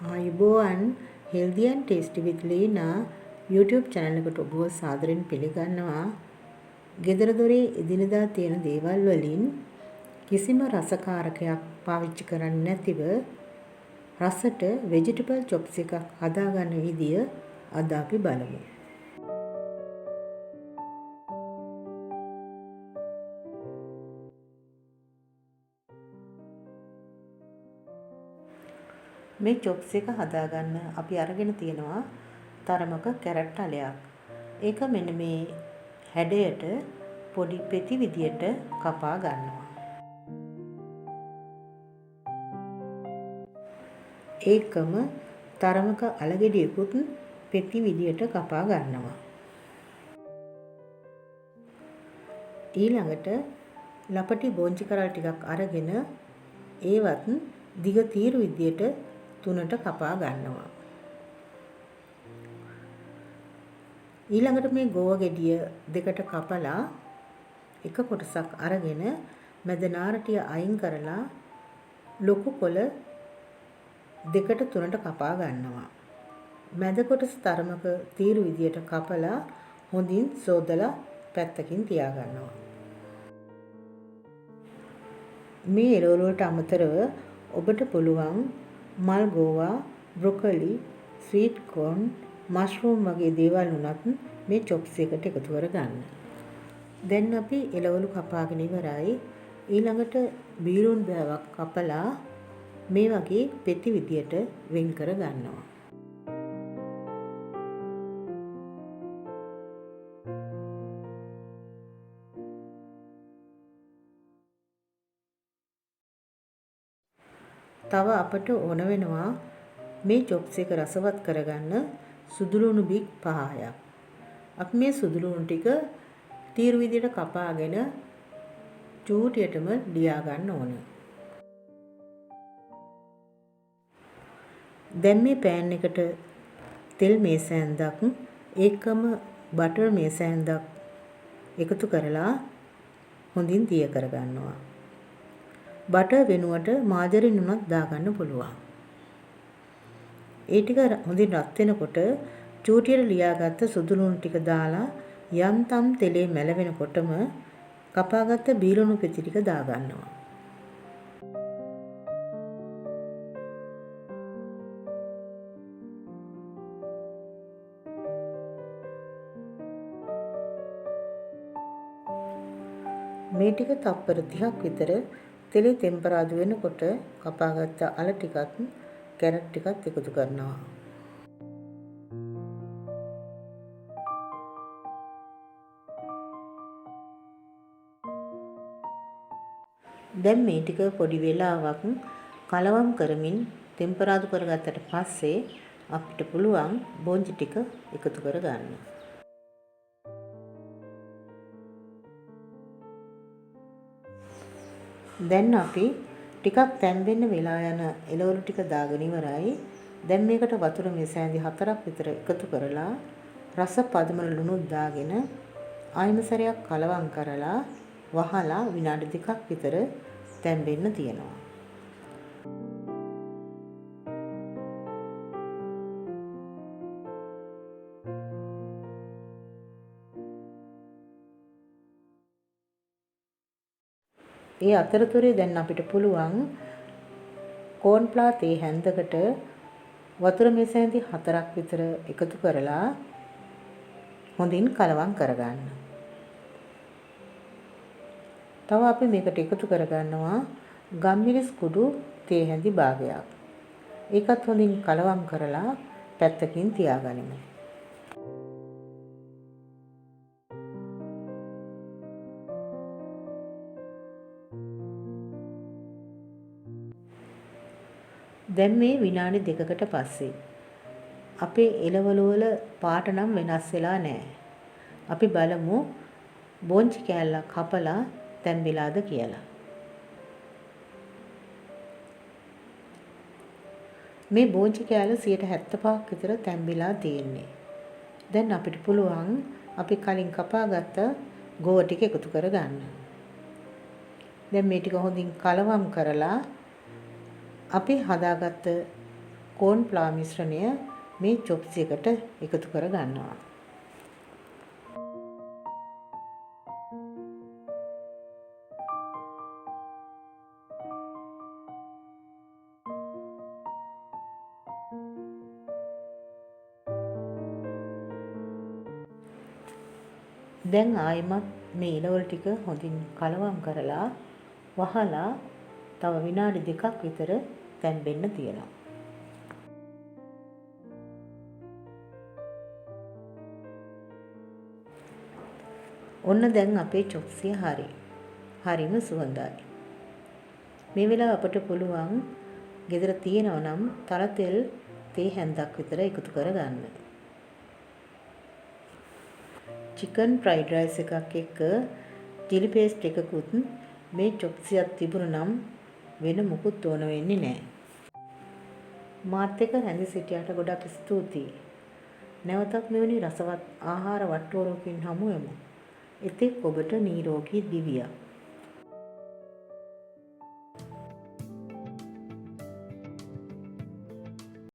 ආයුබෝවන් healthy and tasty with Leena YouTube channel එකට ඔබව සාදරයෙන් පිළිගන්නවා. ගෙදර දොරේ එදිනදා තියෙන දේවල් වලින් කිසිම රසකාරකයක් පාවිච්චි කරන්නේ නැතිව රසට vegetable chops එකක් හදාගන්න විදිය අද අපි බලමු. මේ chops එක හදාගන්න අපි අරගෙන තියෙනවා තරමක කැරට් අලයක්. ඒක මෙන්න මේ හැඩයට පොඩි පෙති විදියට කපා ගන්නවා. ඒකම තරමක අලගෙඩියකුත් පෙති විදියට කපා ගන්නවා. ඊළඟට ලපටි බෝංචි කරල් ටිකක් අරගෙන ඒවත් දිග තීරු විදියට තුනට කපා ගන්නවා. ඊළඟට මේ ගෝව ගෙඩිය දෙකට කපලා එක කොටසක් අරගෙන මැද නාරටිය අයින් කරලා ලොකු කොළ දෙකට තුනට කපා ගන්නවා. මැද කොටස තරමක තීරු විදියට කපලා හොඳින් සෝදලා පැත්තකින් තියා ගන්නවා. මේ එළවලු වලට අමතරව ඔබට පුළුවන් මල් ගෝවා, බ්‍රොකොලි, ස්වීට් කෝර්න්, මෂ්රූම් වගේ දේවල් උනත් මේ chops එකට එකතු කරගන්න. දැන් අපි එළවලු කපාගෙන ඉවරයි. ඊළඟට බීරුන් බෑවක් කපලා මේ වගේ පෙති විදියට වෙන් කර ගන්නවා. තව අපට ඕන වෙනවා මේ chops එක රසවත් කරගන්න සුදුලුණු බික් 5ක්. අපි මේ සුදුලුණු ටික තීරු විදියට කපාගෙන චූටියටම ලියා ගන්න ඕන. දැන් මේ පෑන් එකට තෙල් මේසෑන්දක් ඒකම බටර් මේසෑන්දක් එකතු කරලා හොඳින් දිය කර ගන්නවා. බටර් වෙනුවට මාජරින් උනත් දාගන්න පුළුවන්. ඒ ටික හොඳින් රත් වෙනකොට චූටියට ලියාගත්ත සුදුලුණු ටික දාලා යන්තම් තෙලේ මැලවෙනකොටම කපාගත්ත බීලුණු පෙති ටික දාගන්නවා. මේ ටික තප්පර 30ක් විතර තෙලේ ටෙම්පරාදු වෙනකොට කපාගත්ත අල ටිකත් කැරට් ටිකත් එකතු කරනවා. දැන් මේ ටික පොඩි වෙලාවක් කලවම් කරමින් ටෙම්පරාදු කරගත්තට පස්සේ අපිට පුළුවන් බෝංචි ටික එකතු කරගන්න. දැන් අපි ටිකක් තැම්බෙන්න වෙලා යන එළවලු ටික දාගෙන ඉවරයි. දැන් මේකට වතුර මෙසෑඳි 4ක් විතර එකතු කරලා රස පදමන ලුණුත් දාගෙන ආයෙම සැරයක් කලවම් කරලා වහලා විනාඩි 2ක් විතර තැම්බෙන්න තියනවා. ඒ අතරතුරේ දැන් අපිට පුළුවන් කෝන්ෆ්ලවර් තේ හැන්දකට වතුර මෙසෑඳි 4ක් විතර එකතු කරලා හොඳින් කලවම් කරගන්න. තව අපි මේකට එකතු කරගන්නවා ගම්මිරිස් කුඩු තේ හැඳි භාගයක්. ඒකත් හොඳින් කලවම් කරලා පැත්තකින් තියාගනිමු. දැන් මේ විනාඩි 2කට පස්සේ අපේ එළවලු වල පාට නම් වෙනස් වෙලා නැහැ. අපි බලමු බෝංචි කෑල්ලක් කපලා තැම්බිලාද කියලා. මේ බෝංචි කෑල්ල 75ක් විතර තැම්බිලා තියෙන්නේ. දැන් අපිට පුළුවන් අපි කලින් කපාගත්ත ගෝව ටික එකතු කරගන්න. දැන් මේ ටික හොඳින් කලවම් කරලා අපි හදාගත්ත කෝන් ෆ්ලා මිශ්‍රණය මේ චොප්ස් එකට එකතු කර ගන්නවා. දැන් ආයෙමත් මේ එළවලු ටික හොඳින් කලවම් කරලා වහලා තව විනාඩි 2ක් විතර තැම්බෙන්න තියනවා. ඔන්න දැන් අපේ චොප්සිය හරිම සුවඳයි. මේ වෙලාව අපට පුළුවන් ගෙදර තියෙනවා නම් තල තෙල් තේ හැන්දක් විතර එකතු කරගන්න. චිකන් ෆ්‍රයිඩ් රයිස් එකක් එක්ක චිලි පේස්ට් එකකුත් මේ චොප්සියක් තිබුණා නම් වෙන මුකුත් ඕන වෙන්නේ නැහැ. මාත් එක්ක රැඳි සිටියට ගොඩක් ස්තුතියි. නැවතත් මෙවැනි රසවත් ආහාර වට්ටෝරුවකින් හමු වෙමු. එතෙක් ඔබට නිරෝගී දිවියක්.